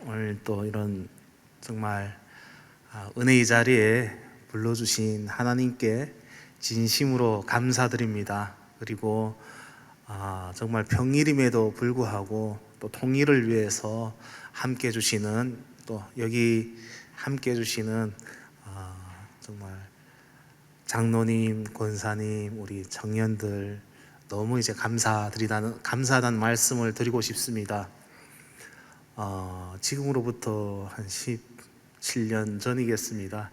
오늘 또 이런 정말 은혜의 자리에 불러주신 하나님께 진심으로 감사드립니다. 그리고 정말 평일임에도 불구하고 또 통일을 위해서 함께 해주시는, 또 여기 함께 해주시는 정말 장로님, 권사님, 우리 청년들 너무 이제 감사하다는 말씀을 드리고 싶습니다. 지금으로부터 한 17년 전이겠습니다.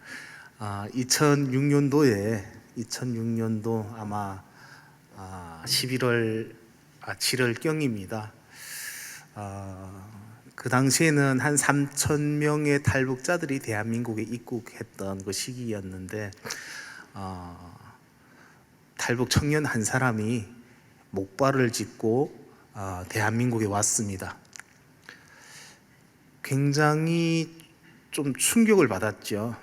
2006년도 아마 11월 7월경입니다. 그 당시에는 한 3,000명의 탈북자들이 대한민국에 입국했던 그 시기였는데 탈북 청년 한 사람이 목발을 짚고 대한민국에 왔습니다. 굉장히 좀 충격을 받았죠.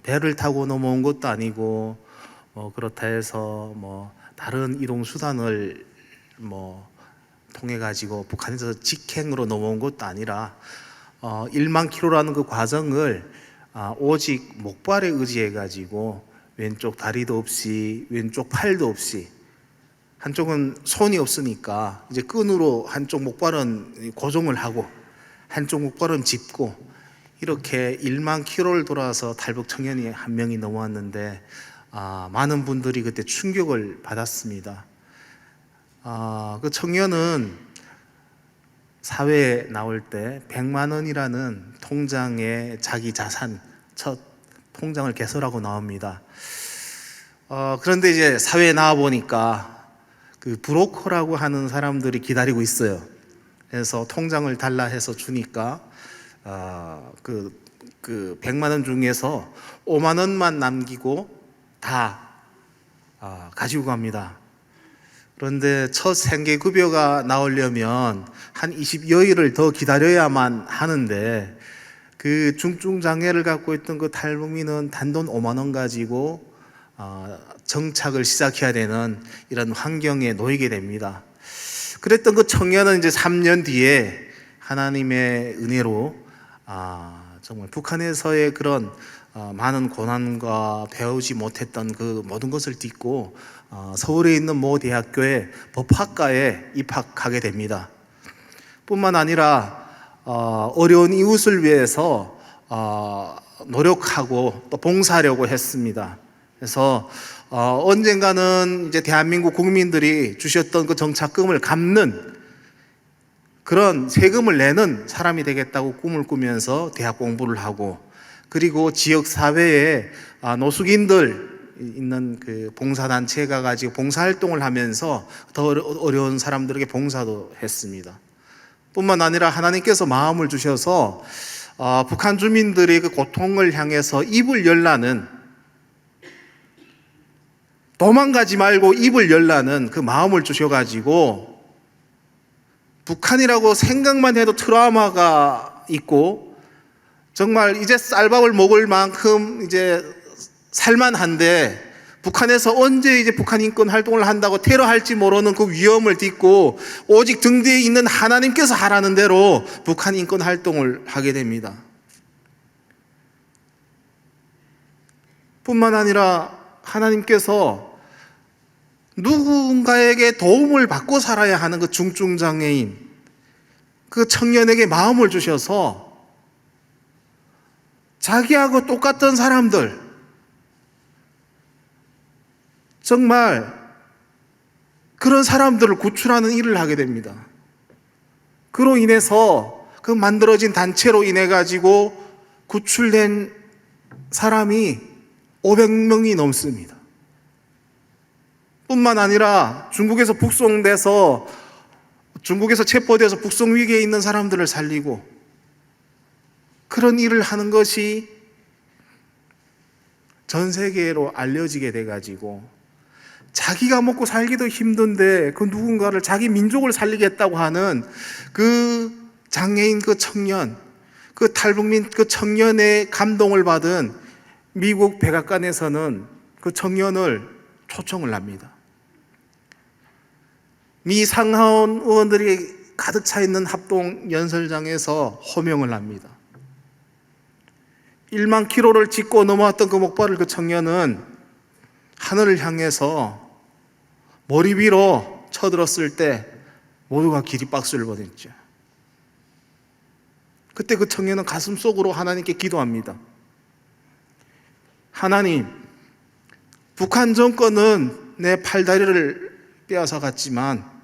배를 타고 넘어온 것도 아니고 그렇다 해서 다른 이동 수단을 통해 가지고 북한에서 직행으로 넘어온 것도 아니라 1만 킬로라는 그 과정을 오직 목발에 의지해 가지고 왼쪽 다리도 없이 왼쪽 팔도 없이, 한쪽은 손이 없으니까 이제 끈으로 한쪽 목발은 고정을 하고 한쪽 목발은 짚고 이렇게 1만 킬로를 돌아서 탈북 청년이 한 명이 넘어왔는데 많은 분들이 그때 충격을 받았습니다. 그 청년은 사회에 나올 때 100만 원이라는 통장에 자기 자산, 첫 통장을 개설하고 나옵니다. 그런데 이제 사회에 나와 보니까 그 브로커라고 하는 사람들이 기다리고 있어요. 그래서 통장을 달라 해서 주니까 그 100만 원 중에서 5만 원만 남기고 다 가지고 갑니다. 그런데 첫 생계급여가 나오려면 한 20여일을 더 기다려야만 하는데, 그 중증장애를 갖고 있던 그 탈북민은 단돈 5만 원 가지고 정착을 시작해야 되는 이런 환경에 놓이게 됩니다. 그랬던 그 청년은 이제 3년 뒤에 하나님의 은혜로 정말 북한에서의 그런 많은 고난과 배우지 못했던 그 모든 것을 딛고 서울에 있는 모 대학교의 법학과에 입학하게 됩니다. 뿐만 아니라 어려운 이웃을 위해서 노력하고 또 봉사하려고 했습니다. 그래서 언젠가는 이제 대한민국 국민들이 주셨던 그 정착금을 갚는, 그런 세금을 내는 사람이 되겠다고 꿈을 꾸면서 대학 공부를 하고, 그리고 지역 사회에 노숙인들 있는 그 봉사단체에 가가지고 봉사활동을 하면서 더 어려운 사람들에게 봉사도 했습니다. 뿐만 아니라 하나님께서 마음을 주셔서 북한 주민들의 그 고통을 향해서 입을 열라는, 도망가지 말고 입을 열라는 그 마음을 주셔가지고, 북한이라고 생각만 해도 트라우마가 있고 정말 이제 쌀밥을 먹을 만큼 이제 살만한데, 북한에서 언제 이제 북한 인권 활동을 한다고 테러할지 모르는 그 위험을 딛고 오직 등 뒤에 있는 하나님께서 하라는 대로 북한 인권 활동을 하게 됩니다. 뿐만 아니라 하나님께서 누군가에게 도움을 받고 살아야 하는 그 중증장애인, 그 청년에게 마음을 주셔서 자기하고 똑같은 사람들, 정말 그런 사람들을 구출하는 일을 하게 됩니다. 그로 인해서 그 만들어진 단체로 인해 가지고 구출된 사람이 500명이 넘습니다. 뿐만 아니라 중국에서 체포돼서 북송 위기에 있는 사람들을 살리고, 그런 일을 하는 것이 전 세계로 알려지게 돼가지고 자기가 먹고 살기도 힘든데 그 누군가를, 자기 민족을 살리겠다고 하는 그 장애인 그 청년, 그 탈북민 그 청년의 감동을 받은 미국 백악관에서는 그 청년을 초청을 합니다. 미 상하원 의원들이 가득 차 있는 합동 연설장에서 호명을 합니다. 1만 킬로를 짚고 넘어왔던 그 목발을 그 청년은 하늘을 향해서 머리 위로 쳐들었을 때 모두가 기립박수를 보냈죠. 그때 그 청년은 가슴 속으로 하나님께 기도합니다. 하나님, 북한 정권은 내 팔다리를 빼앗아 갔지만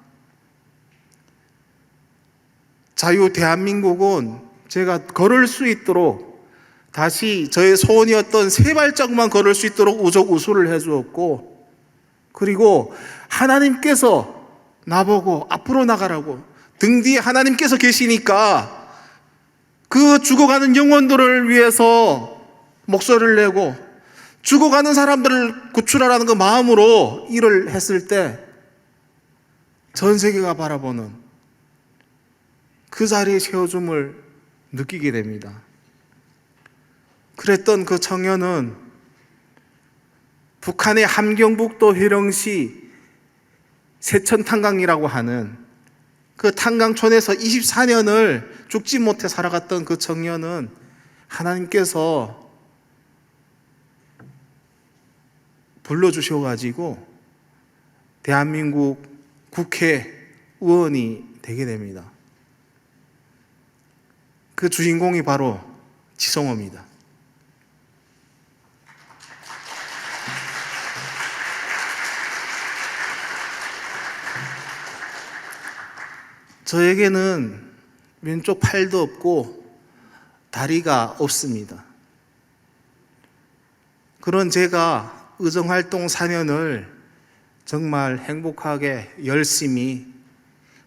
자유 대한민국은 제가 걸을 수 있도록 다시 저의 소원이었던 세 발짝만 걸을 수 있도록 우수를 해주었고, 그리고 하나님께서 나보고 앞으로 나가라고 등 뒤에 하나님께서 계시니까 그 죽어가는 영혼들을 위해서 목소리를 내고 죽어가는 사람들을 구출하라는 그 마음으로 일을 했을 때 전 세계가 바라보는 그 자리에 세워줌을 느끼게 됩니다. 그랬던 그 청년은 북한의 함경북도 회령시 세천탄강이라고 하는 그 탄강촌에서 24년을 죽지 못해 살아갔던 그 청년은 하나님께서 불러주셔가지고 대한민국 국회의원이 되게 됩니다. 그 주인공이 바로 지성호입니다. 저에게는 왼쪽 팔도 없고 다리가 없습니다. 그런 제가 의정활동 4년을 정말 행복하게 열심히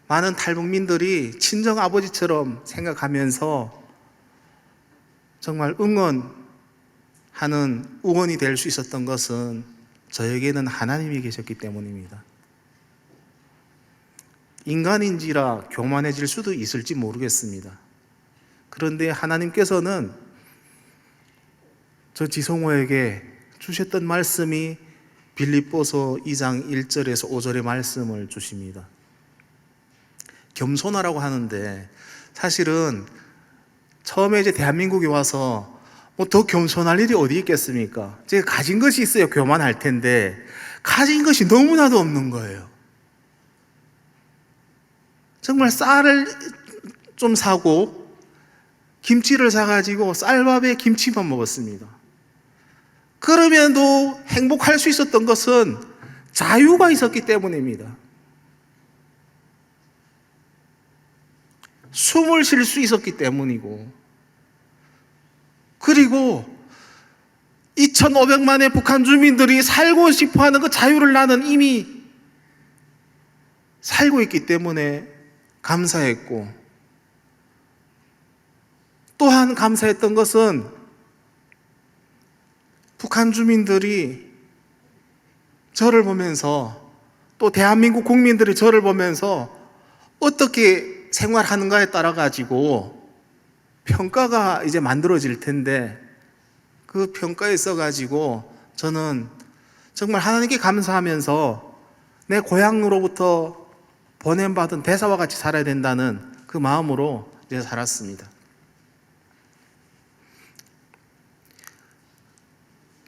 많은 탈북민들이 친정 아버지처럼 생각하면서 정말 응원하는 의원이 될 수 있었던 것은 저에게는 하나님이 계셨기 때문입니다. 인간인지라 교만해질 수도 있을지 모르겠습니다. 그런데 하나님께서는 저 지성호에게 주셨던 말씀이 빌립보서 2장 1절에서 5절의 말씀을 주십니다. 겸손하라고 하는데 사실은 처음에 이제 대한민국에 와서 뭐 더 겸손할 일이 어디 있겠습니까? 제가 가진 것이 있어야 교만할 텐데 가진 것이 너무나도 없는 거예요. 정말 쌀을 좀 사고 김치를 사가지고 쌀밥에 김치만 먹었습니다. 그러면도 행복할 수 있었던 것은 자유가 있었기 때문입니다. 숨을 쉴 수 있었기 때문이고, 그리고 2,500만의 북한 주민들이 살고 싶어하는 그 자유를 나는 이미 살고 있기 때문에 감사했고, 또한 감사했던 것은 북한 주민들이 저를 보면서, 또 대한민국 국민들이 저를 보면서 어떻게 생활하는가에 따라 가지고 평가가 이제 만들어질 텐데, 그 평가에 써 가지고 저는 정말 하나님께 감사하면서 내 고향으로부터 보냄받은 대사와 같이 살아야 된다는 그 마음으로 이제 살았습니다.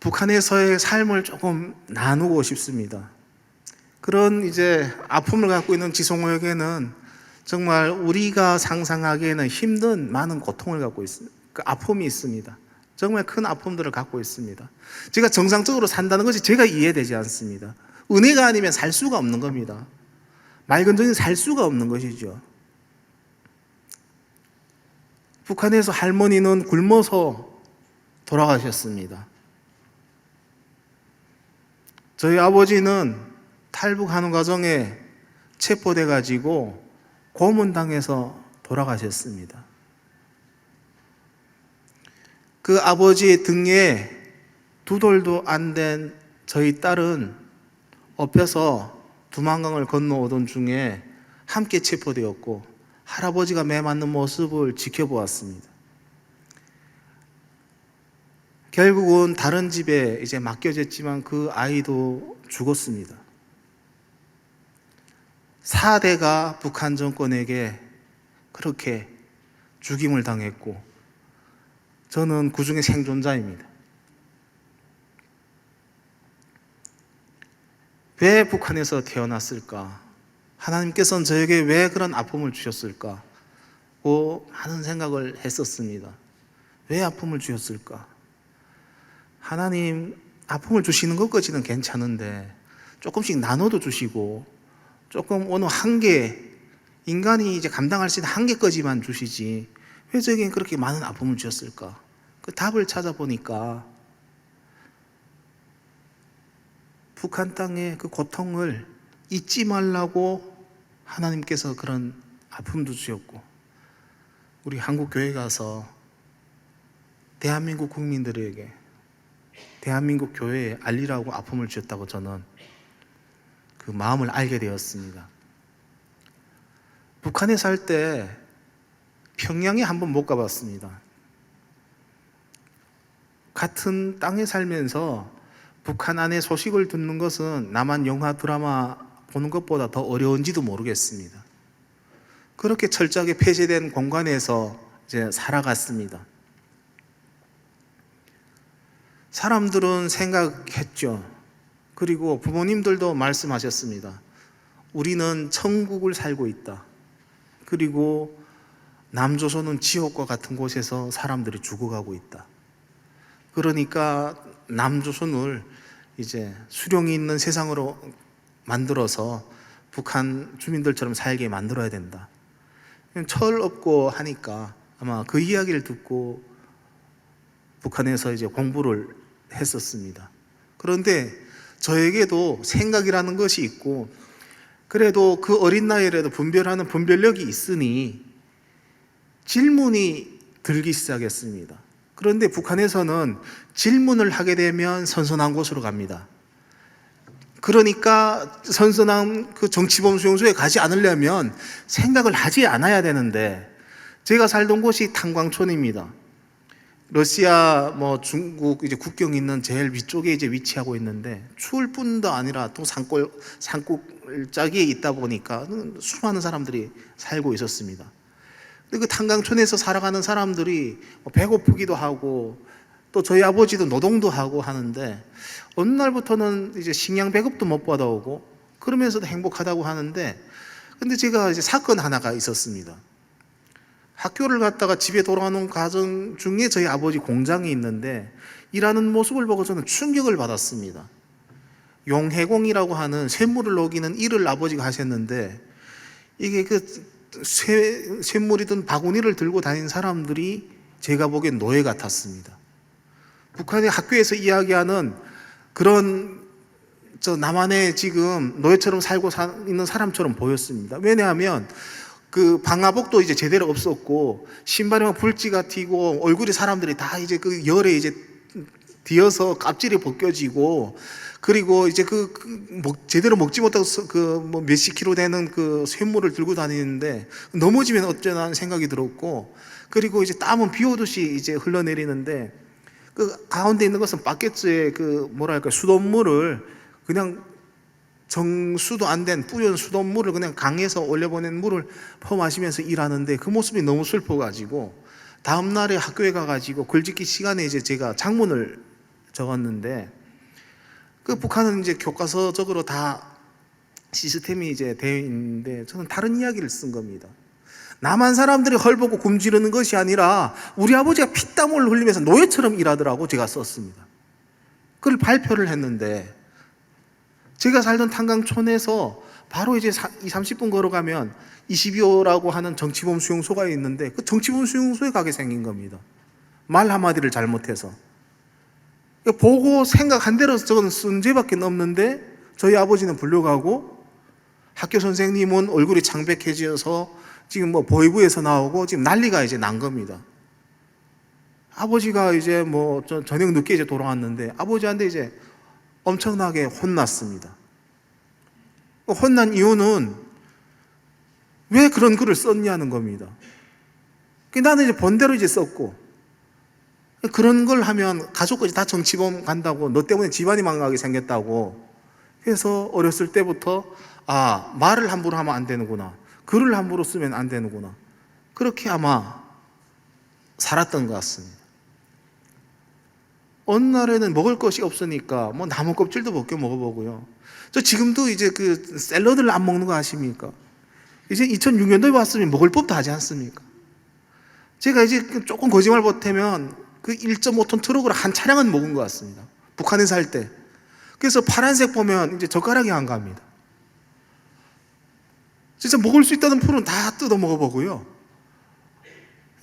북한에서의 삶을 조금 나누고 싶습니다. 그런 이제 아픔을 갖고 있는 지성호에게는 정말 우리가 상상하기에는 힘든 많은 고통을 갖고 있습니다. 그 아픔이 있습니다. 정말 큰 아픔들을 갖고 있습니다. 제가 정상적으로 산다는 것이 제가 이해되지 않습니다. 은혜가 아니면 살 수가 없는 겁니다. 맑은 정이 살 수가 없는 것이죠. 북한에서 할머니는 굶어서 돌아가셨습니다. 저희 아버지는 탈북하는 과정에 체포돼 가지고 고문당해서 돌아가셨습니다. 그 아버지의 등에 두 돌도 안 된 저희 딸은 엎혀서 두만강을 건너오던 중에 함께 체포되었고, 할아버지가 매 맞는 모습을 지켜보았습니다. 결국은 다른 집에 이제 맡겨졌지만 그 아이도 죽었습니다. 4대가 북한 정권에게 그렇게 죽임을 당했고, 저는 그 중에 생존자입니다. 왜 북한에서 태어났을까? 하나님께서는 저에게 왜 그런 아픔을 주셨을까? 많은 생각을 했었습니다. 왜 아픔을 주셨을까? 하나님 아픔을 주시는 것까지는 괜찮은데 조금씩 나눠도 주시고 조금 어느 한계, 인간이 이제 감당할 수 있는 한계까지만 주시지 왜 저에게 그렇게 많은 아픔을 주셨을까? 그 답을 찾아보니까 북한 땅의 그 고통을 잊지 말라고 하나님께서 그런 아픔도 주셨고, 우리 한국 교회 가서 대한민국 국민들에게, 대한민국 교회에 알리라고 아픔을 주셨다고 저는 그 마음을 알게 되었습니다. 북한에 살 때 평양에 한번 못 가봤습니다. 같은 땅에 살면서 북한 안의 소식을 듣는 것은 남한 영화 드라마 보는 것보다 더 어려운지도 모르겠습니다. 그렇게 철저하게 폐쇄된 공간에서 이제 살아갔습니다. 사람들은 생각했죠. 그리고 부모님들도 말씀하셨습니다. 우리는 천국을 살고 있다. 그리고 남조선은 지옥과 같은 곳에서 사람들이 죽어가고 있다. 그러니까 남조선을 이제 수령이 있는 세상으로 만들어서 북한 주민들처럼 살게 만들어야 된다. 철 없고 하니까 아마 그 이야기를 듣고 북한에서 이제 공부를 했었습니다. 그런데 저에게도 생각이라는 것이 있고, 그래도 그 어린 나이에라도 분별하는 분별력이 있으니 질문이 들기 시작했습니다. 그런데 북한에서는 질문을 하게 되면 선선한 곳으로 갑니다. 그러니까 선선한 그 정치범 수용소에 가지 않으려면 생각을 하지 않아야 되는데, 제가 살던 곳이 탄광촌입니다. 러시아, 중국 이제 국경이 있는 제일 위쪽에 이제 위치하고 있는데, 추울 뿐도 아니라 또 산골짜기에 있다 보니까 수많은 사람들이 살고 있었습니다. 근데 그 탄광촌에서 살아가는 사람들이 배고프기도 하고 또 저희 아버지도 노동도 하고 하는데, 어느 날부터는 이제 식량 배급도 못 받아오고 그러면서도 행복하다고 하는데, 근데 제가 이제 사건 하나가 있었습니다. 학교를 갔다가 집에 돌아오는 과정 중에 저희 아버지 공장이 있는데 일하는 모습을 보고 저는 충격을 받았습니다. 용해공이라고 하는 쇳물을 녹이는 일을 아버지가 하셨는데, 이게 그 쇳물이든 바구니를 들고 다니는 사람들이 제가 보기엔 노예 같았습니다. 북한의 학교에서 이야기하는 그런 남한에 지금 노예처럼 살고 있는 사람처럼 보였습니다. 왜냐하면 그 방화복도 이제 제대로 없었고 신발에 막 불지가 튀고 얼굴이 사람들이 다 이제 그 열에 이제 뒤어서 껍질이 벗겨지고, 그리고 이제 제대로 먹지 못하고 몇십 킬로 되는 그 쇳물을 들고 다니는데 넘어지면 어쩌나 하는 생각이 들었고, 그리고 이제 땀은 비 오듯이 이제 흘러내리는데 그 가운데 있는 것은 바켓츠에 수돗물을 그냥 정수도 안 된 뿌연 수돗물을 그냥 강에서 올려보낸 물을 퍼마시면서 일하는데, 그 모습이 너무 슬퍼가지고 다음날에 학교에 가가지고 글짓기 시간에 이제 제가 작문을 적었는데, 그 북한은 이제 교과서적으로 다 시스템이 이제 되어 있는데 저는 다른 이야기를 쓴 겁니다. 남한 사람들이 헐벗고 굶주리는 것이 아니라 우리 아버지가 피땀을 흘리면서 노예처럼 일하더라고 제가 썼습니다. 그걸 발표를 했는데, 제가 살던 탄광촌에서 바로 이제 30분 걸어가면 22호라고 하는 정치범 수용소가 있는데 그 정치범 수용소에 가게 생긴 겁니다. 말 한마디를 잘못해서. 보고 생각한 대로 저건 쓴 죄밖에 없는데 저희 아버지는 불려가고, 학교 선생님은 얼굴이 창백해져서 지금 보이부에서 나오고 지금 난리가 이제 난 겁니다. 아버지가 이제 저녁 늦게 이제 돌아왔는데 아버지한테 이제 엄청나게 혼났습니다. 혼난 이유는 왜 그런 글을 썼냐는 겁니다. 나는 이제 본대로 이제 썼고, 그런 걸 하면 가족까지 다 정치범 간다고, 너 때문에 집안이 망가게 생겼다고 해서 어렸을 때부터 말을 함부로 하면 안 되는구나, 글을 함부로 쓰면 안 되는구나, 그렇게 아마 살았던 것 같습니다. 어느 날에는 먹을 것이 없으니까 뭐 나무 껍질도 벗겨 먹어보고요. 저 지금도 이제 그 샐러드를 안 먹는 거 아십니까? 이제 2006년도에 왔으면 먹을 법도 하지 않습니까? 제가 이제 조금 거짓말 보태면 그 1.5톤 트럭으로 한 차량은 먹은 것 같습니다. 북한에 살 때. 그래서 파란색 보면 이제 젓가락이 안 갑니다. 진짜 먹을 수 있다는 풀은 다 뜯어 먹어보고요.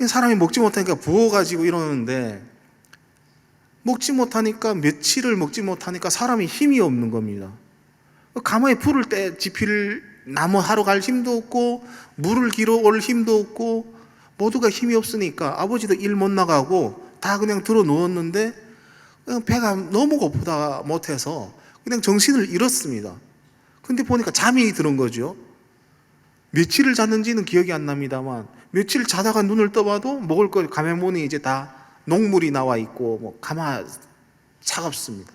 사람이 먹지 못하니까 부어가지고 이러는데, 먹지 못하니까, 며칠을 먹지 못하니까 사람이 힘이 없는 겁니다. 가마에 풀을 때 지필 나무 하러 갈 힘도 없고, 물을 길어 올 힘도 없고, 모두가 힘이 없으니까 아버지도 일 못 나가고 다 그냥 들어 누웠는데, 그냥 배가 너무 고프다 못해서 그냥 정신을 잃었습니다. 근데 보니까 잠이 들은 거죠. 며칠을 잤는지는 기억이 안 납니다만, 며칠 자다가 눈을 떠봐도 먹을 거 가면문이 이제 다 녹물이 나와 있고, 뭐 가마 차갑습니다.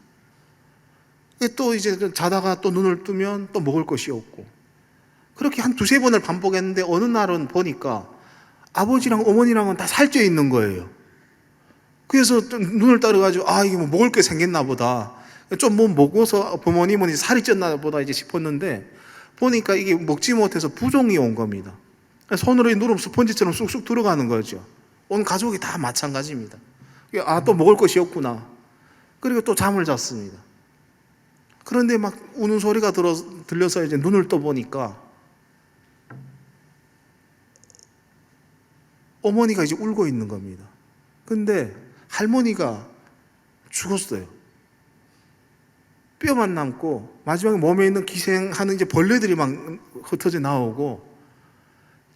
또 이제 자다가 또 눈을 뜨면 또 먹을 것이 없고, 그렇게 한 두세 번을 반복했는데 어느 날은 보니까 아버지랑 어머니랑은 다 살쪄 있는 거예요. 그래서 눈을 따라가지고 이게 뭐 먹을 게 생겼나 보다, 좀 뭐 먹어서 부모님은 이제 살이 쪘나 보다 이제 싶었는데, 보니까 이게 먹지 못해서 부종이 온 겁니다. 손으로 누르면 스펀지처럼 쑥쑥 들어가는 거죠. 온 가족이 다 마찬가지입니다. 또 먹을 것이 없구나. 그리고 또 잠을 잤습니다. 그런데 막 우는 소리가 들려서 이제 눈을 떠보니까 어머니가 이제 울고 있는 겁니다. 근데 할머니가 죽었어요. 뼈만 남고 마지막에 몸에 있는 기생하는 이제 벌레들이 막 흩어져 나오고,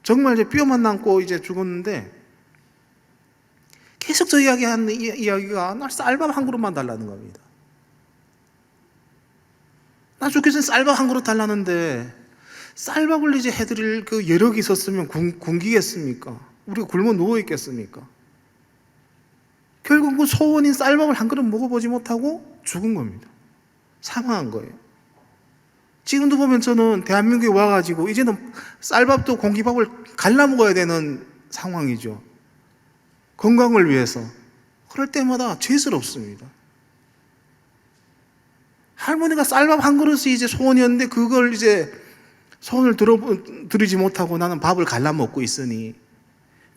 정말 이제 뼈만 남고 이제 죽었는데, 계속 저 이야기하는 이야기가 날 쌀밥 한 그릇만 달라는 겁니다. 나 죽기 전에 쌀밥 한 그릇 달라는데, 쌀밥을 이제 해드릴 그 여력이 있었으면 굶기겠습니까? 우리가 굶어 누워 있겠습니까? 결국 그 소원인 쌀밥을 한 그릇 먹어보지 못하고 죽은 겁니다. 사망한 거예요. 지금도 보면 저는 대한민국에 와가지고 이제는 쌀밥도 공기밥을 갈라 먹어야 되는 상황이죠. 건강을 위해서. 그럴 때마다 죄스럽습니다. 할머니가 쌀밥 한 그릇이 이제 소원이었는데, 그걸 이제 손을 들이지 못하고 나는 밥을 갈라 먹고 있으니,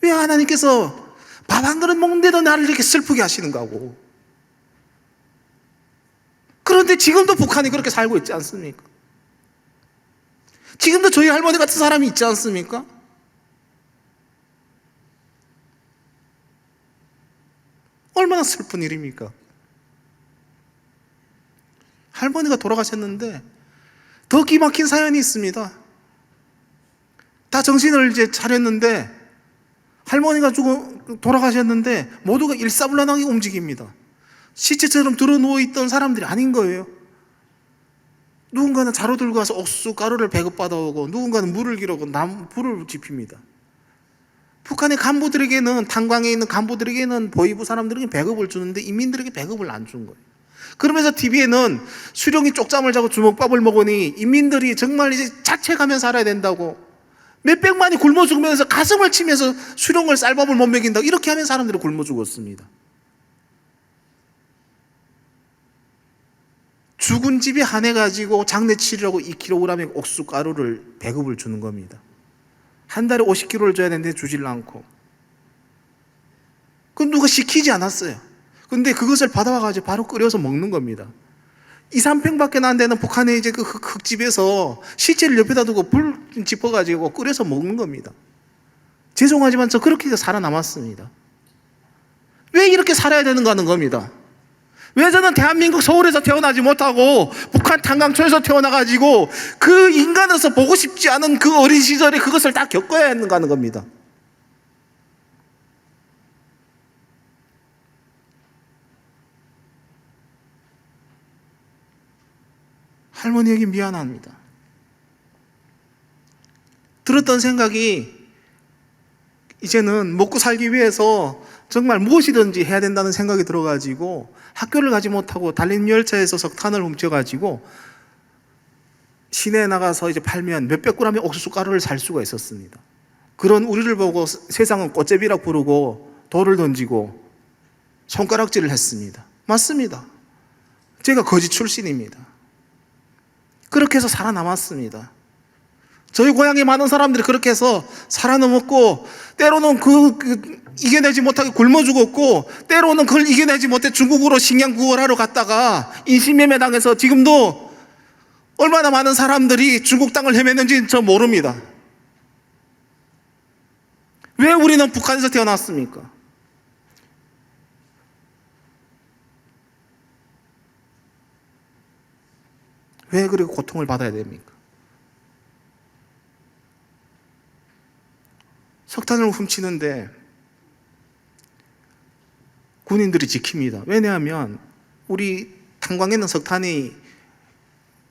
왜 하나님께서 밥 한 그릇 먹는데도 나를 이렇게 슬프게 하시는가 하고. 그런데 지금도 북한이 그렇게 살고 있지 않습니까? 지금도 저희 할머니 같은 사람이 있지 않습니까? 얼마나 슬픈 일입니까? 할머니가 돌아가셨는데 더 기막힌 사연이 있습니다. 다 정신을 이제 차렸는데, 할머니가 돌아가셨는데 모두가 일사불란하게 움직입니다. 시체처럼 들어 누워있던 사람들이 아닌 거예요. 누군가는 자루 들고 가서 옥수수 가루를 배급받아오고, 누군가는 물을 기르고 불을 지핍니다. 북한의 간부들에게는, 탄광에 있는 간부들에게는, 보위부 사람들에게 배급을 주는데 인민들에게 배급을 안 준 거예요. 그러면서 TV에는 수령이 쪽잠을 자고 주먹밥을 먹으니 인민들이 정말 이제 자책하며 살아야 된다고, 몇백만이 굶어 죽으면서 가슴을 치면서 수령을 쌀밥을 못 먹인다고, 이렇게 하면 사람들이 굶어 죽었습니다. 죽은 집에 한해가지고 장례 치르라고 2kg의 옥수수 가루를 배급을 주는 겁니다. 한 달에 50kg를 줘야 되는데 주질 않고. 그건 누가 시키지 않았어요. 근데 그것을 받아와가지고 바로 끓여서 먹는 겁니다. 2, 3평밖에 안 되는 북한의 이제 그 흙집에서 시체를 옆에다 두고 불 짚어가지고 끓여서 먹는 겁니다. 죄송하지만 저 그렇게 살아남았습니다. 왜 이렇게 살아야 되는가 하는 겁니다. 왜 저는 대한민국 서울에서 태어나지 못하고 북한 탄광초에서 태어나가지고 그 인간에서 보고 싶지 않은 그 어린 시절에 그것을 다 겪어야 했는가 하는 겁니다. 할머니에게 미안합니다. 들었던 생각이, 이제는 먹고 살기 위해서 정말 무엇이든지 해야 된다는 생각이 들어가지고 학교를 가지 못하고 달린 열차에서 석탄을 훔쳐가지고 시내에 나가서 이제 팔면 몇백 그램의 옥수수 가루를 살 수가 있었습니다. 그런 우리를 보고 세상은 꽃제비라 부르고 돌을 던지고 손가락질을 했습니다. 맞습니다. 제가 거지 출신입니다. 그렇게 해서 살아남았습니다. 저희 고향에 많은 사람들이 그렇게 해서 살아남았고, 때로는 이겨내지 못하게 굶어 죽었고, 때로는 그걸 이겨내지 못해 중국으로 식량 구걸하러 갔다가 인신매매 당해서 지금도 얼마나 많은 사람들이 중국 땅을 헤매는지 저 모릅니다. 왜 우리는 북한에서 태어났습니까? 왜 그렇게 고통을 받아야 됩니까? 석탄을 훔치는데 군인들이 지킵니다. 왜냐하면 우리 탄광에는 석탄이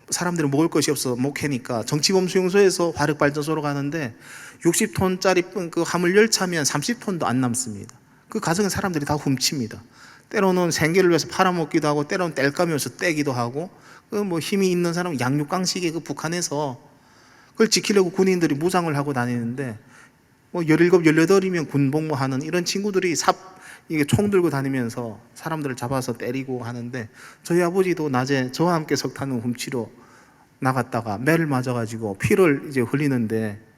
사람들이 먹을 것이 없어 못 캐니까 정치범 수용소에서 화력발전소로 가는데 60톤짜리 그 화물 열차면 30톤도 안 남습니다. 그 가정에 사람들이 다 훔칩니다. 때로는 생계를 위해서 팔아먹기도 하고, 때로는 땔감이어서 떼기도 하고, 그 뭐 힘이 있는 사람은 양육강식에 그 북한에서 그걸 지키려고 군인들이 무장을 하고 다니는데, 뭐 17, 18이면 군복무하는 이런 친구들이 이게 총 들고 다니면서 사람들을 잡아서 때리고 하는데, 저희 아버지도 낮에 저와 함께 석탄을 훔치러 나갔다가 매를 맞아가지고 피를 이제 흘리는데,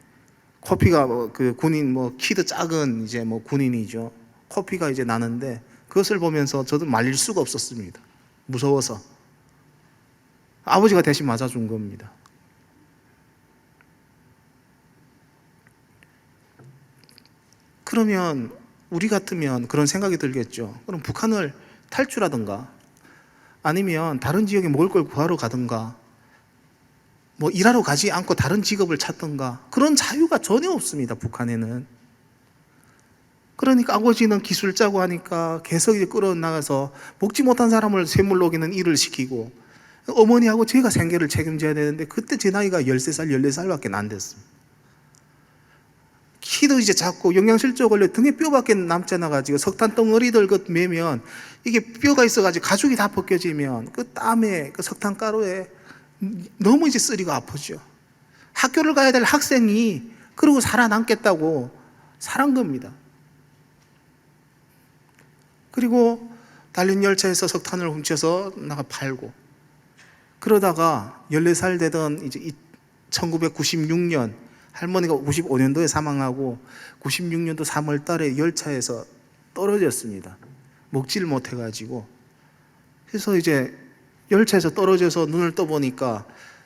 코피가 그 군인 키도 작은 이제 군인이죠. 코피가 이제 나는데 그것을 보면서 저도 말릴 수가 없었습니다. 무서워서. 아버지가 대신 맞아준 겁니다. 그러면 우리 같으면 그런 생각이 들겠죠. 그럼 북한을 탈출하든가, 아니면 다른 지역에 먹을 걸 구하러 가든가, 뭐 일하러 가지 않고 다른 직업을 찾든가, 그런 자유가 전혀 없습니다, 북한에는. 그러니까 아버지는 기술자고 하니까 계속 이제 끌어나가서 먹지 못한 사람을 샘물 녹이는 일을 시키고, 어머니하고 제가 생계를 책임져야 되는데 그때 제 나이가 13살, 14살밖에 안 됐습니다. 키도 이제 작고 영양실조 걸려 등에 뼈밖에 남지 않아가지고, 석탄 덩어리들 매면 이게 뼈가 있어가지고 가죽이 다 벗겨지면 그 땀에 그 석탄 가루에 너무 이제 쓰리가 아프죠. 학교를 가야 될 학생이 그러고 살아남겠다고 살한 겁니다. 그리고 달린 열차에서 석탄을 훔쳐서 나가 팔고, 그러다가 14살 되던 이제 1996년, 할머니가 95년도에 사망하고 96년도 3월 달에 열차에서 떨어졌습니다. 먹지를 못해가지고. 그래서 이제 열차에서 떨어져서 눈을 떠보니까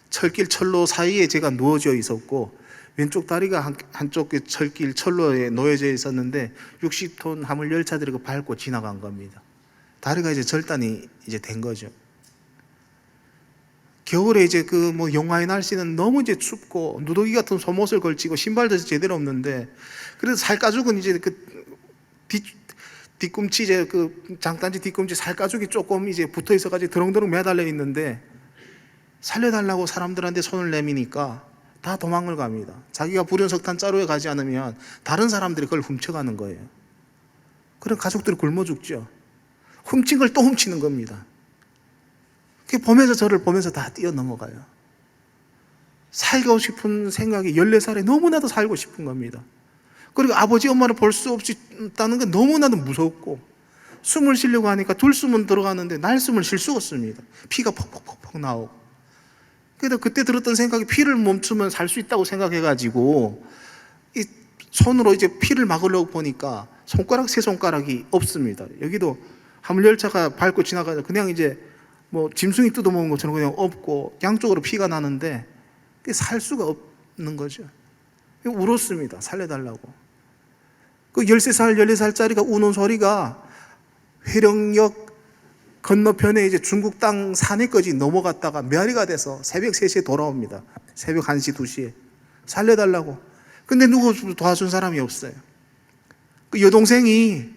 철길 철로 사이에 제가 누워져 있었고, 왼쪽 다리가 한쪽 철길 철로에 놓여져 있었는데 60톤 화물 열차들이 그 밟고 지나간 겁니다. 다리가 이제 절단이 이제 된 거죠. 겨울에 이제 영하의 날씨는 너무 이제 춥고 누더기 같은 속옷을 걸치고 신발도 제대로 없는데, 그래서 살가죽은 이제 뒤꿈치 이제 장단지 뒤꿈치 살가죽이 조금 이제 붙어 있어가지고 드렁드렁 매달려 있는데, 살려달라고 사람들한테 손을 내미니까 다 도망을 갑니다. 자기가 부른 석탄 자루에 가지 않으면 다른 사람들이 그걸 훔쳐가는 거예요. 그런 가족들이 굶어 죽죠. 훔친 걸 또 훔치는 겁니다. 보면서 저를 보면서 다 뛰어넘어가요. 살고 싶은 생각이 14살에 너무나도 살고 싶은 겁니다. 그리고 아버지 엄마를 볼 수 없다는 게 너무나도 무섭고, 숨을 쉬려고 하니까 들숨은 들어가는데 날숨을 쉴 수가 없습니다. 피가 퍽퍽퍽퍽 나오고. 그래서 그때 들었던 생각이, 피를 멈추면 살 수 있다고 생각해가지고 이 손으로 이제 피를 막으려고 보니까 세 손가락이 없습니다. 여기도 화물열차가 밟고 지나가서 그냥 이제 짐승이 뜯어먹은 것처럼 그냥 없고, 양쪽으로 피가 나는데 살 수가 없는 거죠. 울었습니다. 살려달라고. 그 13살, 14살짜리가 우는 소리가 회령역 건너편에 이제 중국 땅 산에까지 넘어갔다가 메아리가 돼서 새벽 3시에 돌아옵니다. 새벽 1시, 2시에. 살려달라고. 근데 누구 도와준 사람이 없어요. 그 여동생이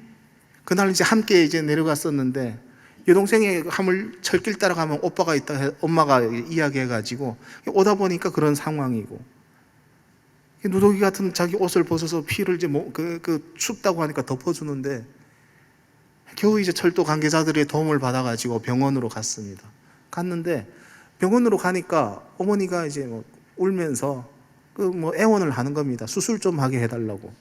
그날 이제 함께 이제 내려갔었는데, 여동생이 화물 철길 따라가면 오빠가 있다, 엄마가 이야기해가지고 오다 보니까 그런 상황이고, 누더기 같은 자기 옷을 벗어서 피를 이제 춥다고 하니까 덮어주는데, 겨우 이제 철도 관계자들의 도움을 받아가지고 병원으로 갔습니다. 갔는데 병원으로 가니까 어머니가 이제 울면서 그 뭐 애원을 하는 겁니다. 수술 좀 하게 해달라고.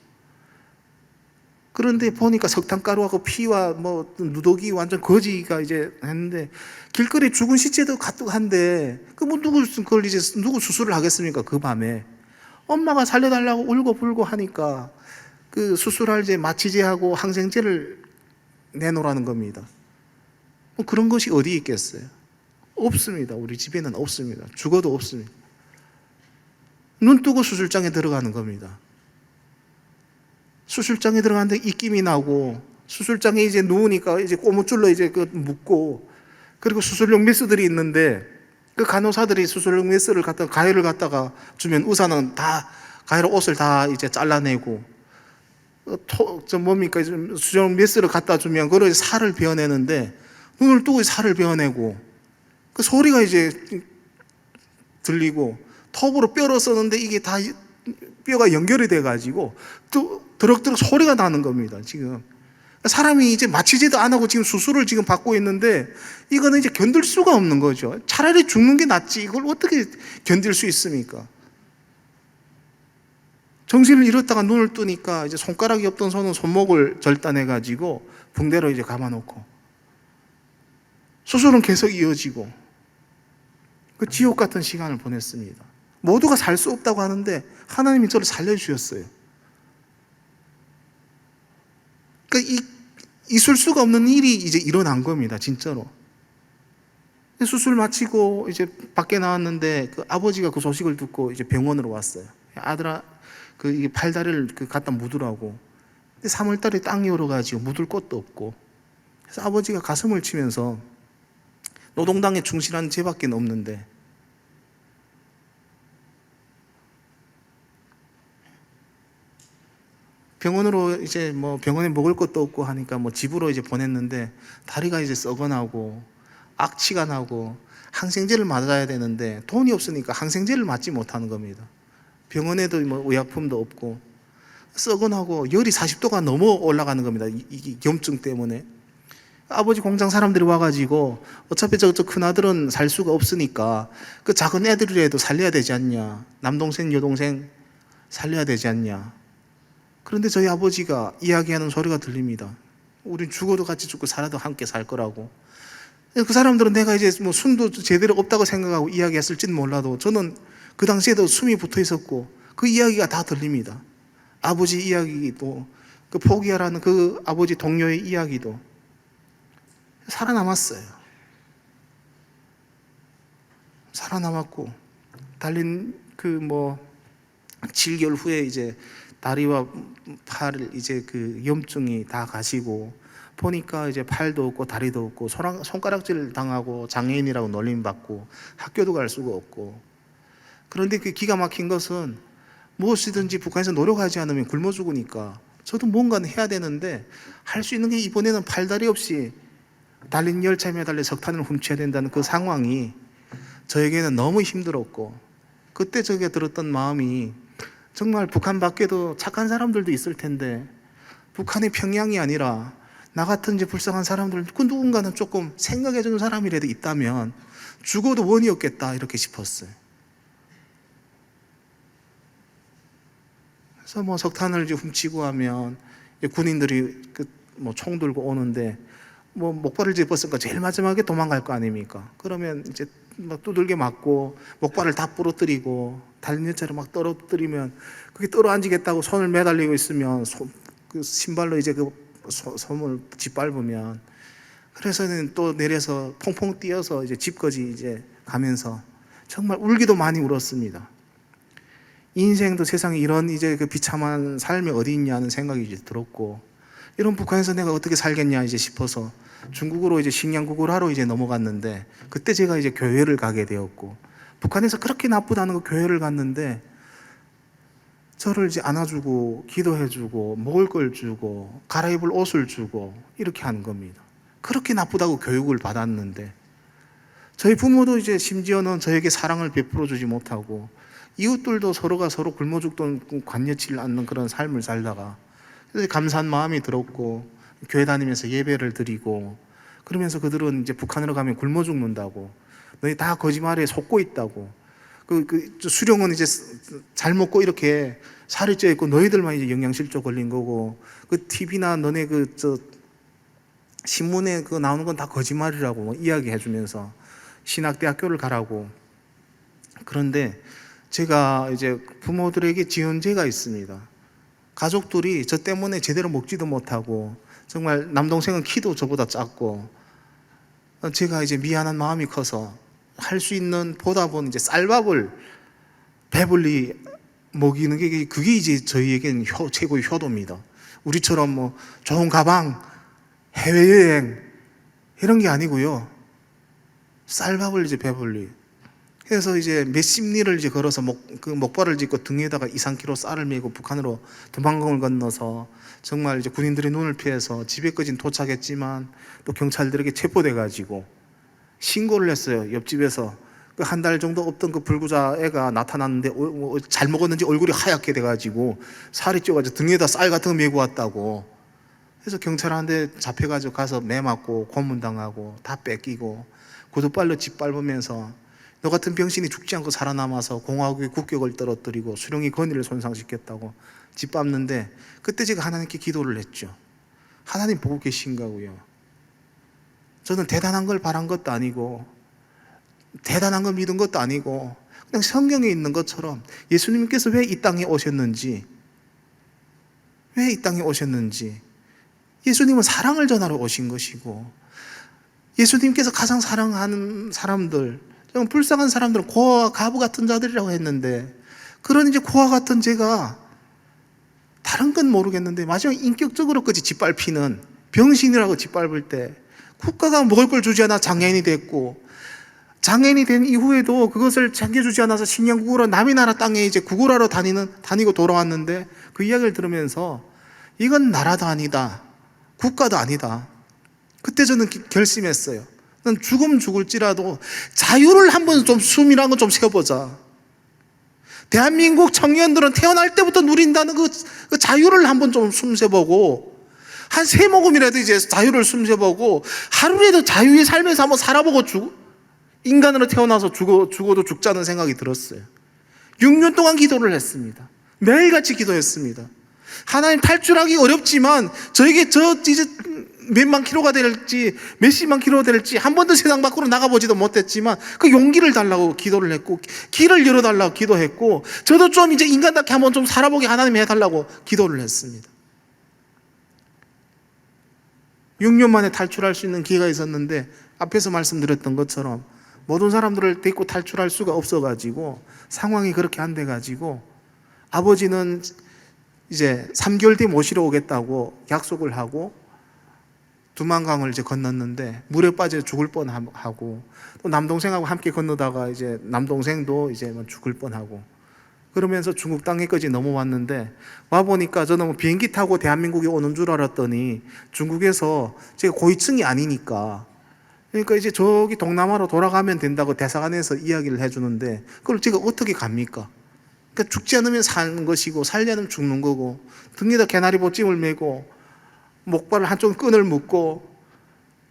그런데 보니까 석탄가루하고 피와 뭐 누더기 완전 거지가 이제 했는데, 길거리 죽은 시체도 가뜩한데 그 뭐 누구 그걸 이제 누구 수술을 하겠습니까? 그 밤에 엄마가 살려달라고 울고 불고 하니까 그 수술할 이제 마취제하고 항생제를 내놓으라는 겁니다. 뭐 그런 것이 어디 있겠어요? 없습니다. 우리 집에는 없습니다. 죽어도 없습니다. 눈 뜨고 수술장에 들어가는 겁니다. 수술장에 들어가는데 입김이 나고, 수술장에 이제 누우니까 이제 고무줄로 이제 그 묶고, 그리고 수술용 메스들이 있는데 그 간호사들이 수술용 메스를 갖다가 가위를 갖다가 주면 의사는 다 가위로 옷을 다 이제 잘라내고, 뭡니까 수술용 메스를 갖다 주면 그걸 살을 베어내는데 눈을 뜨고 살을 베어내고, 그 소리가 이제 들리고, 톱으로 뼈를 썼는데 이게 다 뼈가 연결이 돼가지고 또 드럭드럭 소리가 나는 겁니다. 지금 사람이 이제 마취제도 안 하고 지금 수술을 지금 받고 있는데 이거는 이제 견딜 수가 없는 거죠. 차라리 죽는 게 낫지 이걸 어떻게 견딜 수 있습니까? 정신을 잃었다가 눈을 뜨니까 이제 손가락이 없던 손은 손목을 절단해가지고 붕대로 이제 감아놓고, 수술은 계속 이어지고, 그 지옥 같은 시간을 보냈습니다. 모두가 살 수 없다고 하는데 하나님이 저를 살려주셨어요. 그러니까 있을 수가 없는 일이 이제 일어난 겁니다. 진짜로. 수술 마치고 이제 밖에 나왔는데 그 아버지가 그 소식을 듣고 이제 병원으로 왔어요. 아들아, 그 팔다리를 갖다 묻으라고. 근데 3월달에 땅이 얼어가지고 묻을 곳도 없고, 그래서 아버지가 가슴을 치면서 노동당에 충실한 쟤밖에 없는데, 병원으로 이제 뭐 병원에 먹을 것도 없고 하니까 뭐 집으로 이제 보냈는데 다리가 이제 썩어나고 악취가 나고 항생제를 맞아야 되는데 돈이 없으니까 항생제를 맞지 못하는 겁니다. 병원에도 뭐 의약품도 없고 썩어나고 열이 40도가 넘어 올라가는 겁니다. 이 염증 때문에. 아버지 공장 사람들이 와가지고 어차피 저 큰아들은 살 수가 없으니까 그 작은 애들이라도 살려야 되지 않냐, 남동생 여동생 살려야 되지 않냐. 그런데 저희 아버지가 이야기하는 소리가 들립니다. 우린 죽어도 같이 죽고 살아도 함께 살 거라고. 그 사람들은 내가 이제 뭐 숨도 제대로 없다고 생각하고 이야기했을지는 몰라도 저는 그 당시에도 숨이 붙어 있었고 그 이야기가 다 들립니다. 아버지 이야기도, 그 포기하라는 그 아버지 동료의 이야기도. 살아남았어요. 살아남았고 달린 그 뭐 7개월 후에 이제 다리와 팔 이제 그 염증이 다 가시고 보니까 이제 팔도 없고 다리도 없고 손가락질 당하고 장애인이라고 놀림받고 학교도 갈 수가 없고. 그런데 그 기가 막힌 것은 무엇이든지 북한에서 노력하지 않으면 굶어 죽으니까 저도 뭔가는 해야 되는데 할 수 있는 게 이번에는 팔다리 없이 달린 열차에 매달려 석탄을 훔쳐야 된다는 그 상황이 저에게는 너무 힘들었고, 그때 저게 들었던 마음이 정말 북한 밖에도 착한 사람들도 있을 텐데 북한의 평양이 아니라 나 같은 이제 불쌍한 사람들 그 누군가는 조금 생각해 주는 사람이라도 있다면 죽어도 원이 없겠다 이렇게 싶었어요. 그래서 뭐 석탄을 이제 훔치고 하면 군인들이 뭐 총 들고 오는데 뭐 목발을 짚었으니까 제일 마지막에 도망갈 거 아닙니까? 그러면 이제 막 두들겨 맞고 목발을 다 부러뜨리고 달린 열차를 막 떨어뜨리면 그게 떨어앉히겠다고 손을 매달리고 있으면 그 신발로 이제 그 손을 짓밟으면, 그래서는 또 내려서 퐁퐁 뛰어서 이제 집까지 이제 가면서 정말 울기도 많이 울었습니다. 인생도 세상에 이런 이제 그 비참한 삶이 어디 있냐는 생각이 이제 들었고, 이런 북한에서 내가 어떻게 살겠냐 이제 싶어서 중국으로 이제 식량국을 하러 이제 넘어갔는데, 그때 제가 이제 교회를 가게 되었고, 북한에서 그렇게 나쁘다는 거 교회를 갔는데 저를 이제 안아주고 기도해주고 먹을 걸 주고 갈아입을 옷을 주고 이렇게 하는 겁니다. 그렇게 나쁘다고 교육을 받았는데 저희 부모도 이제 심지어는 저에게 사랑을 베풀어 주지 못하고 이웃들도 서로가 서로 굶어 죽던 관여치를 않는 그런 삶을 살다가, 그래서 감사한 마음이 들었고 교회 다니면서 예배를 드리고 그러면서 그들은 이제 북한으로 가면 굶어 죽는다고, 너희 다 거짓말에 속고 있다고, 수령은 이제 잘 먹고 이렇게 살이 쪄 있고 너희들만 이제 영양실조 걸린 거고 그 TV나 너네 신문에 나오는 건 다 거짓말이라고 뭐 이야기해 주면서 신학대학교를 가라고. 그런데 제가 이제 부모들에게 지은 죄가 있습니다. 가족들이 저 때문에 제대로 먹지도 못하고 정말 남동생은 키도 저보다 작고 제가 이제 미안한 마음이 커서 할 수 있는 보답은 이제 쌀밥을 배불리 먹이는 게 그게 이제 저희에게는 최고의 효도입니다. 우리처럼 뭐 좋은 가방, 해외여행 이런 게 아니고요. 쌀밥을 이제 배불리. 그래서 이제 몇십 리를 이제 걸어서 목발을 짚고 등에다가 2, 3kg 쌀을 메고 북한으로 두만강을 건너서 정말 이제 군인들의 눈을 피해서 집에까지 도착했지만 또 경찰들에게 체포돼 가지고 신고를 했어요. 옆집에서 그 한 달 정도 없던 그 불구자 애가 나타났는데 잘 먹었는지 얼굴이 하얗게 돼가지고 살이 쪄가지고 등에다 쌀 같은 거 메고 왔다고. 그래서 경찰한테 잡혀가지고 가서 매 맞고 고문당하고 다 뺏기고 구두발로 짓밟으면서 너 같은 병신이 죽지 않고 살아남아서 공화국의 국격을 떨어뜨리고 수령의 권위를 손상시켰다고 짓밟는데 그때 제가 하나님께 기도를 했죠. 하나님 보고 계신가고요. 저는 대단한 걸 바란 것도 아니고 대단한 걸 믿은 것도 아니고 그냥 성경에 있는 것처럼 예수님께서 왜 이 땅에 오셨는지, 왜 이 땅에 오셨는지, 예수님은 사랑을 전하러 오신 것이고 예수님께서 가장 사랑하는 사람들, 불쌍한 사람들은 고아와 가부 같은 자들이라고 했는데 그런 이제 고아 같은 제가 다른 건 모르겠는데 마지막에 인격적으로까지 짓밟히는 병신이라고 짓밟을 때 국가가 먹을 걸 주지 않아 장애인이 됐고 장애인이 된 이후에도 그것을 챙겨주지 않아서 식량구걸로 남의 나라 땅에 이제 구걸하러 다니고 돌아왔는데 그 이야기를 들으면서 이건 나라도 아니다, 국가도 아니다. 그때 저는 결심했어요. 난 죽을지라도 자유를 한번 좀 숨이라는 건 좀 쉬어보자. 대한민국 청년들은 태어날 때부터 누린다는 그 자유를 한번 좀 숨쉬어보고 한 세 모금이라도 이제 자유를 숨쉬어보고 하루라도 자유의 삶에서 한번 살아보고 인간으로 태어나서 죽어도 죽자는 생각이 들었어요. 6년 동안 기도를 했습니다. 매일같이 기도했습니다. 하나님, 탈출하기 어렵지만 저에게 이제 몇만 킬로가 될지 몇십만 킬로가 될지 한 번도 세상 밖으로 나가보지도 못했지만 그 용기를 달라고 기도를 했고 길을 열어달라고 기도했고 저도 좀 이제 인간답게 한번 좀 살아보게 하나님 해달라고 기도를 했습니다. 6년 만에 탈출할 수 있는 기회가 있었는데 앞에서 말씀드렸던 것처럼 모든 사람들을 데리고 탈출할 수가 없어가지고 상황이 그렇게 안 돼가지고 아버지는 이제 3개월 뒤에 모시러 오겠다고 약속을 하고 두만강을 이제 건넜는데 물에 빠져 죽을 뻔하고 또 남동생하고 함께 건너다가 이제 남동생도 이제 죽을 뻔하고 그러면서 중국 땅에까지 넘어왔는데 와보니까 저는 뭐 비행기 타고 대한민국에 오는 줄 알았더니 중국에서 제가 고위층이 아니니까 그러니까 이제 저기 동남아로 돌아가면 된다고 대사관에서 이야기를 해주는데 그걸 제가 어떻게 갑니까? 그러니까 죽지 않으면 사는 것이고 살려면 죽는 거고 등에다 개나리 보찜을 메고 목발을 한쪽 끈을 묶고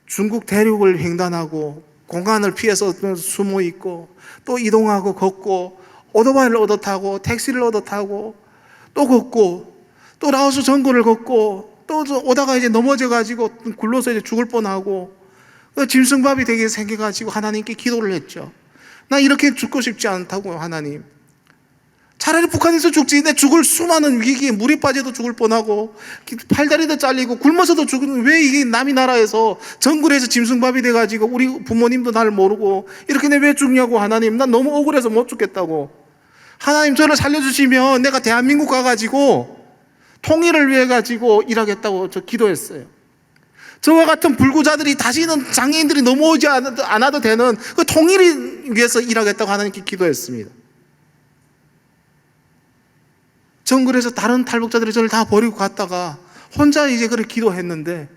중국 대륙을 횡단하고 공간을 피해서 숨어 있고 또 이동하고 걷고 오토바이를 얻어 타고 택시를 얻어 타고 또 걷고 또 라오스 정거를 걷고 또 오다가 이제 넘어져 가지고 굴러서 이제 죽을 뻔하고 짐승밥이 되게 생겨가지고 하나님께 기도를 했죠. 나 이렇게 죽고 싶지 않다고요. 하나님, 차라리 북한에서 죽지 내 죽을 수많은 위기에 물에 빠져도 죽을 뻔하고 팔다리도 잘리고 굶어서도 죽는 왜 이게 남의 나라에서 정글에서 짐승밥이 돼가지고 우리 부모님도 날 모르고 이렇게 내 왜 죽냐고. 하나님, 난 너무 억울해서 못 죽겠다고. 하나님, 저를 살려주시면 내가 대한민국 가가지고 통일을 위해 가지고 일하겠다고 저 기도했어요. 저와 같은 불구자들이 다시는 장애인들이 넘어오지 않아도 되는 그 통일을 위해서 일하겠다고 하나님께 기도했습니다. 정글에서 다른 탈북자들이 저를 다 버리고 갔다가 혼자 이제 그렇게 기도했는데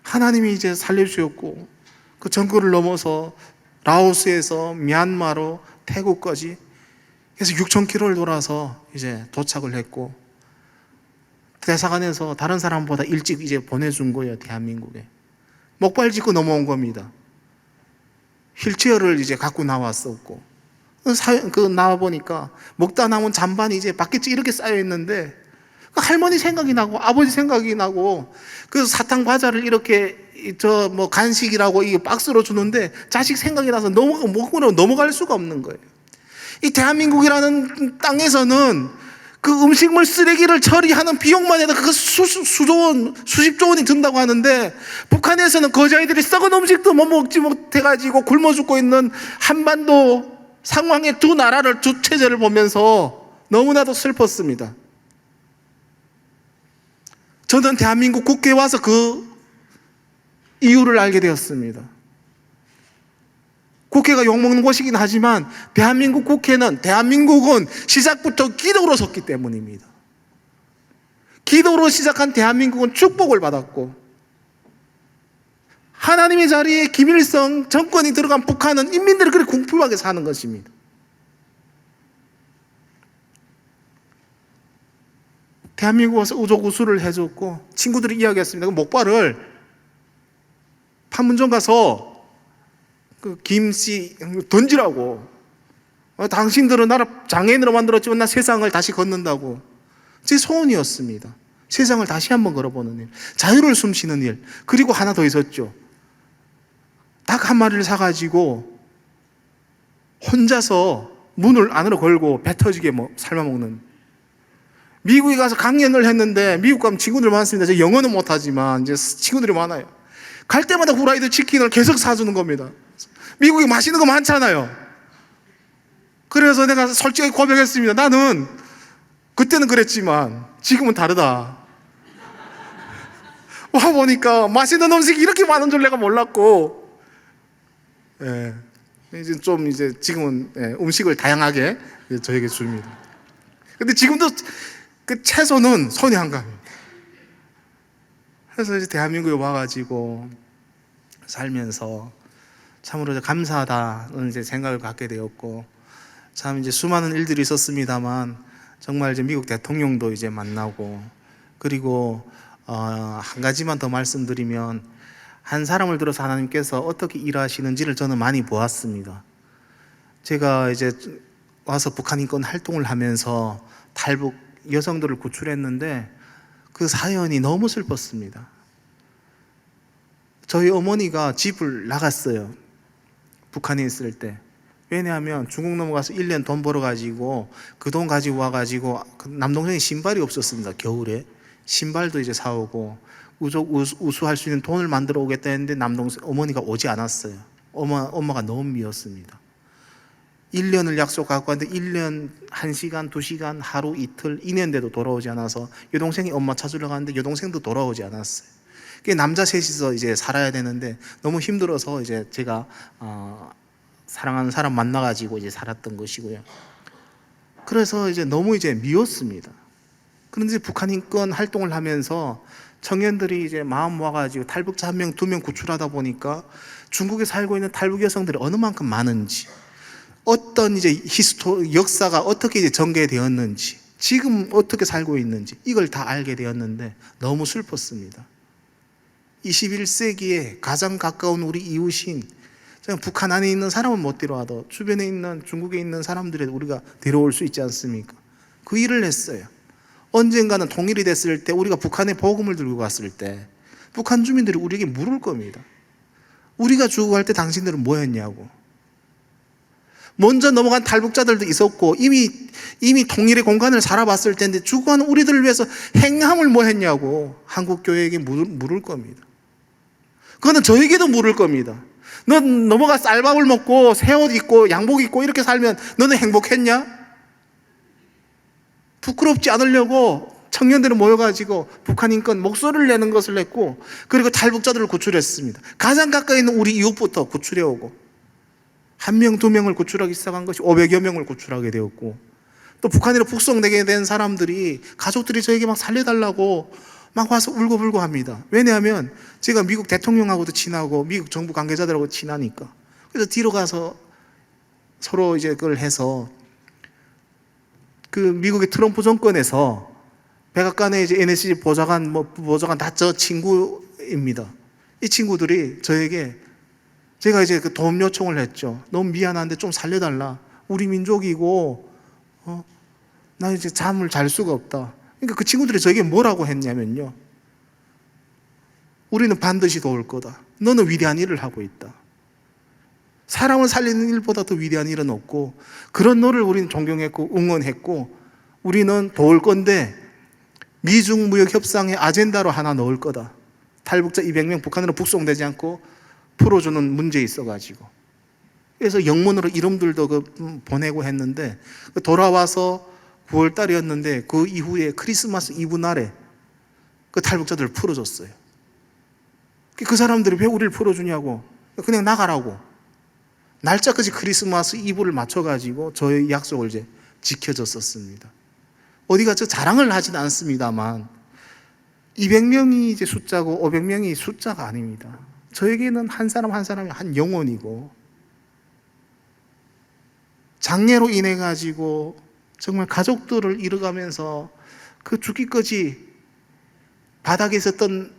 하나님이 이제 살려주셨고 그 정글을 넘어서 라오스에서 미얀마로 태국까지 해서 6,000km를 돌아서 이제 도착을 했고 대사관에서 다른 사람보다 일찍 이제 보내준 거예요. 대한민국에 목발 짚고 넘어온 겁니다. 휠체어를 이제 갖고 나왔었고 나와 보니까 먹다 남은 잔반이 이제 바뀌지 이렇게 쌓여 있는데, 그 할머니 생각이 나고 아버지 생각이 나고, 그래서 사탕 과자를 이렇게 간식이라고 이 박스로 주는데 자식 생각이 나서 먹으러 넘어갈 수가 없는 거예요. 이 대한민국이라는 땅에서는 그 음식물 쓰레기를 처리하는 비용만 해도 그 수십조 원이 든다고 하는데, 북한에서는 거지아이들이 썩은 음식도 못 먹지 못해가지고 굶어 죽고 있는 한반도 상황의 두 나라를, 두 체제를 보면서 너무나도 슬펐습니다. 저는 대한민국 국회에 와서 그 이유를 알게 되었습니다. 국회가 욕먹는 곳이긴 하지만 대한민국은 시작부터 기도로 섰기 때문입니다. 기도로 시작한 대한민국은 축복을 받았고, 하나님의 자리에 김일성 정권이 들어간 북한은 인민들이 그렇게 궁핍하게 사는 것입니다. 대한민국 와서 우족우수를 해줬고, 친구들이 이야기했습니다. 그 목발을 판문점 가서 그 김씨 던지라고. 당신들은 나를 장애인으로 만들었지만 나 세상을 다시 걷는다고. 제 소원이었습니다. 세상을 다시 한번 걸어보는 일, 자유를 숨쉬는 일. 그리고 하나 더 있었죠. 닭 한 마리를 사가지고 혼자서 문을 안으로 걸고 배 터지게 삶아먹는. 미국에 가서 강연을 했는데, 미국 가면 친구들이 많습니다. 저 영어는 못하지만 이제 친구들이 많아요. 갈 때마다 후라이드 치킨을 계속 사주는 겁니다. 미국에 맛있는 거 많잖아요. 그래서 내가 솔직하게 고백했습니다. 나는 그때는 그랬지만 지금은 다르다. 와 보니까 맛있는 음식이 이렇게 많은 줄 내가 몰랐고, 이제 지금은 음식을 다양하게 저에게 줍니다. 근데 지금도 그 채소는 손이 한가합니다. 그래서 이제 대한민국에 와가지고 살면서 참으로 감사하다는 이제 생각을 갖게 되었고, 참 이제 수많은 일들이 있었습니다만, 정말 이제 미국 대통령도 이제 만나고, 그리고 한 가지만 더 말씀드리면, 한 사람을 들어서 하나님께서 어떻게 일하시는지를 저는 많이 보았습니다. 제가 이제 와서 북한 인권 활동을 하면서 탈북 여성들을 구출했는데 그 사연이 너무 슬펐습니다. 저희 어머니가 집을 나갔어요. 북한에 있을 때. 왜냐하면 중국 넘어가서 1년 돈 벌어가지고 그 돈 가지고 와가지고 남동생이 신발이 없었습니다. 겨울에. 신발도 이제 사오고 우수할 수 있는 돈을 만들어 오겠다 했는데 어머니가 오지 않았어요. 엄마가 너무 미웠습니다. 1년을 약속하고 왔는데 1년 1시간, 2시간, 하루, 이틀, 2년대도 돌아오지 않아서 여동생이 엄마 찾으러 갔는데 여동생도 돌아오지 않았어요. 남자 셋이서 이제 살아야 되는데 너무 힘들어서 이제 제가 사랑하는 사람 만나가지고 이제 살았던 것이고요. 그래서 이제 너무 이제 미웠습니다. 그런데 북한 인권 활동을 하면서 청년들이 이제 마음 모아가지고 탈북자 1명, 2명 구출하다 보니까 중국에 살고 있는 탈북 여성들이 어느 만큼 많은지, 어떤 이제 역사가 어떻게 이제 전개되었는지, 지금 어떻게 살고 있는지 이걸 다 알게 되었는데 너무 슬펐습니다. 21세기에 가장 가까운 우리 이웃인 북한 안에 있는 사람은 못 데려와도 주변에 있는 중국에 있는 사람들에도 우리가 데려올 수 있지 않습니까? 그 일을 했어요. 언젠가는 통일이 됐을 때 우리가 북한에 복음을 들고 갔을 때 북한 주민들이 우리에게 물을 겁니다. 우리가 죽어갈 때 당신들은 뭐였냐고. 먼저 넘어간 탈북자들도 있었고 이미 통일의 공간을 살아봤을 텐데 죽어가는 우리들을 위해서 행함을 뭐 했냐고 한국 교회에게 물을 겁니다. 그거는 저에게도 물을 겁니다. 넌 넘어가 쌀밥을 먹고 새 옷 입고 양복 입고 이렇게 살면 너는 행복했냐? 부끄럽지 않으려고 청년들은 모여가지고 북한 인권 목소리를 내는 것을 했고, 그리고 탈북자들을 구출했습니다. 가장 가까이 있는 우리 이웃부터 구출해오고 1명, 2명을 구출하기 시작한 것이 500여 명을 구출하게 되었고, 또 북한으로 북송되게 된 사람들이 가족들이 저에게 막 살려달라고 막 와서 울고불고 합니다. 왜냐하면 제가 미국 대통령하고도 친하고 미국 정부 관계자들하고 친하니까. 그래서 뒤로 가서 서로 이제 그걸 해서 그 미국의 트럼프 정권에서 백악관에 이제 NSC 보좌관 다 저 친구입니다. 이 친구들이 저에게 제가 이제 그 도움 요청을 했죠. 너무 미안한데 좀 살려달라. 우리 민족이고 나 이제 잠을 잘 수가 없다. 그러니까 그 친구들이 저에게 뭐라고 했냐면요, 우리는 반드시 도울 거다. 너는 위대한 일을 하고 있다. 사람을 살리는 일보다 더 위대한 일은 없고, 그런 너를 우리는 존경했고 응원했고, 우리는 도울 건데 미중 무역 협상의 아젠다로 하나 넣을 거다. 탈북자 200명 북한으로 북송되지 않고 풀어주는 문제 있어가지고, 그래서 영문으로 이름들도 보내고 했는데, 돌아와서 9월 달이었는데 그 이후에 크리스마스 이브 날에 그 탈북자들을 풀어줬어요. 그 사람들이 왜 우리를 풀어주냐고, 그냥 나가라고. 날짜까지 크리스마스 이브를 맞춰가지고 저의 약속을 이제 지켜줬었습니다. 어디 가서 자랑을 하진 않습니다만 200명이 이제 숫자고 500명이 숫자가 아닙니다. 저에게는 한 사람 한 사람이 한 영혼이고, 장례로 인해 가지고 정말 가족들을 잃어가면서 그 죽기까지 바닥에 있었던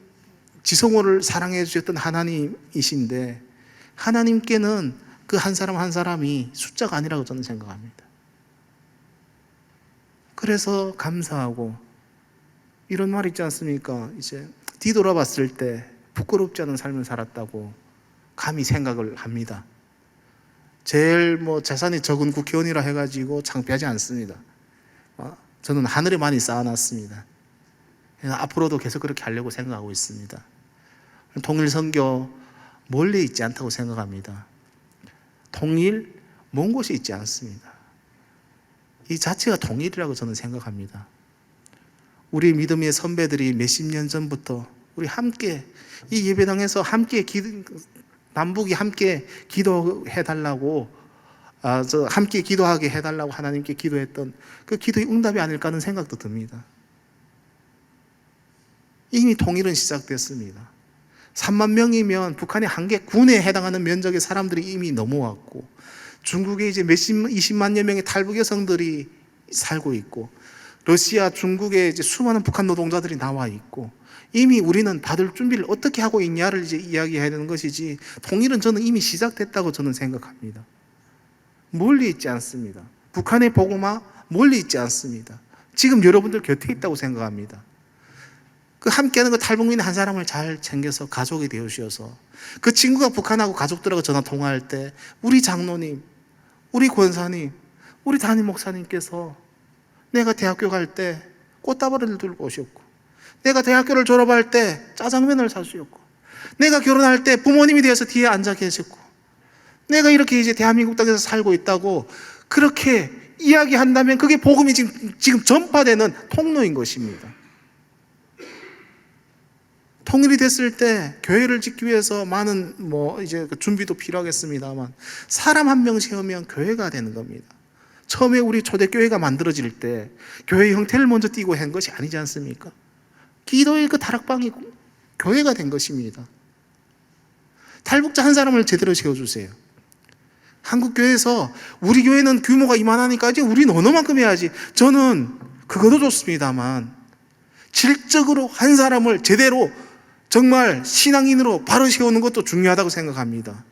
지성호를 사랑해 주셨던 하나님이신데, 하나님께는 그 한 사람 한 사람이 숫자가 아니라고 저는 생각합니다. 그래서 감사하고, 이런 말 있지 않습니까? 이제 뒤돌아봤을 때 부끄럽지 않은 삶을 살았다고 감히 생각을 합니다. 제일 재산이 적은 국회의원이라 해가지고 창피하지 않습니다. 저는 하늘에 많이 쌓아놨습니다. 앞으로도 계속 그렇게 하려고 생각하고 있습니다. 통일선교 멀리 있지 않다고 생각합니다. 통일 먼 곳이 있지 않습니다. 이 자체가 통일이라고 저는 생각합니다. 우리 믿음의 선배들이 몇십 년 전부터 우리 함께 이 예배당에서 함께 남북이 함께 기도해달라고, 함께 기도하게 해달라고 하나님께 기도했던 그 기도의 응답이 아닐까 하는 생각도 듭니다. 이미 통일은 시작됐습니다. 3만 명이면 북한의 한 개 군에 해당하는 면적의 사람들이 이미 넘어왔고, 중국에 이제 20만여 명의 탈북 여성들이 살고 있고, 러시아, 중국에 이제 수많은 북한 노동자들이 나와 있고, 이미 우리는 받을 준비를 어떻게 하고 있냐를 이제 이야기해야 되는 것이지, 통일은 저는 이미 시작됐다고 저는 생각합니다. 멀리 있지 않습니다. 북한의 복음화 멀리 있지 않습니다. 지금 여러분들 곁에 있다고 생각합니다. 그 함께하는 그 탈북민 한 사람을 잘 챙겨서 가족이 되어주셔서, 그 친구가 북한하고 가족들하고 전화 통화할 때 우리 장로님, 우리 권사님, 우리 담임 목사님께서 내가 대학교 갈 때 꽃다발을 들고 오셨고, 내가 대학교를 졸업할 때 짜장면을 사주셨고, 내가 결혼할 때 부모님이 되어서 뒤에 앉아 계셨고, 내가 이렇게 이제 대한민국 땅에서 살고 있다고 그렇게 이야기한다면 그게 복음이 지금 전파되는 통로인 것입니다. 통일이 됐을 때 교회를 짓기 위해서 많은 이제 준비도 필요하겠습니다만, 사람 한 명 세우면 교회가 되는 겁니다. 처음에 우리 초대교회가 만들어질 때 교회 형태를 먼저 띄고 한 것이 아니지 않습니까? 기도의 그 다락방이 교회가 된 것입니다. 탈북자 한 사람을 제대로 세워주세요. 한국교회에서 우리 교회는 규모가 이만하니까 이제 우리는 어느 만큼 해야지, 저는 그것도 좋습니다만 질적으로 한 사람을 제대로 정말 신앙인으로 바로 세우는 것도 중요하다고 생각합니다.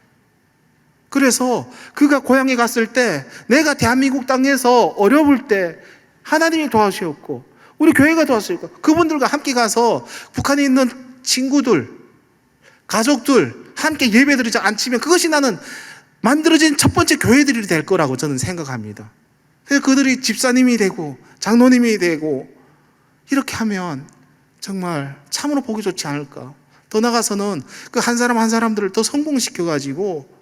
그래서 그가 고향에 갔을 때, 내가 대한민국 땅에서 어려울 때 하나님이 도와주셨고 우리 교회가 도와주셨고, 그분들과 함께 가서 북한에 있는 친구들, 가족들 함께 예배드리자 앉히면 그것이 나는 만들어진 첫 번째 교회들이 될 거라고 저는 생각합니다. 그래서 그들이 집사님이 되고 장로님이 되고 이렇게 하면 정말 참으로 보기 좋지 않을까. 더 나아가서는 그 한 사람 한 사람들을 더 성공시켜가지고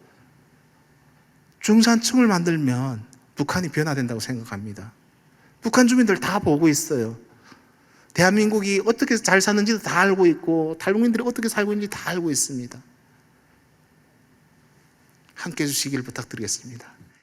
중산층을 만들면 북한이 변화된다고 생각합니다. 북한 주민들 다 보고 있어요. 대한민국이 어떻게 잘 사는지도 다 알고 있고, 탈북민들이 어떻게 살고 있는지 다 알고 있습니다. 함께 해주시길 부탁드리겠습니다.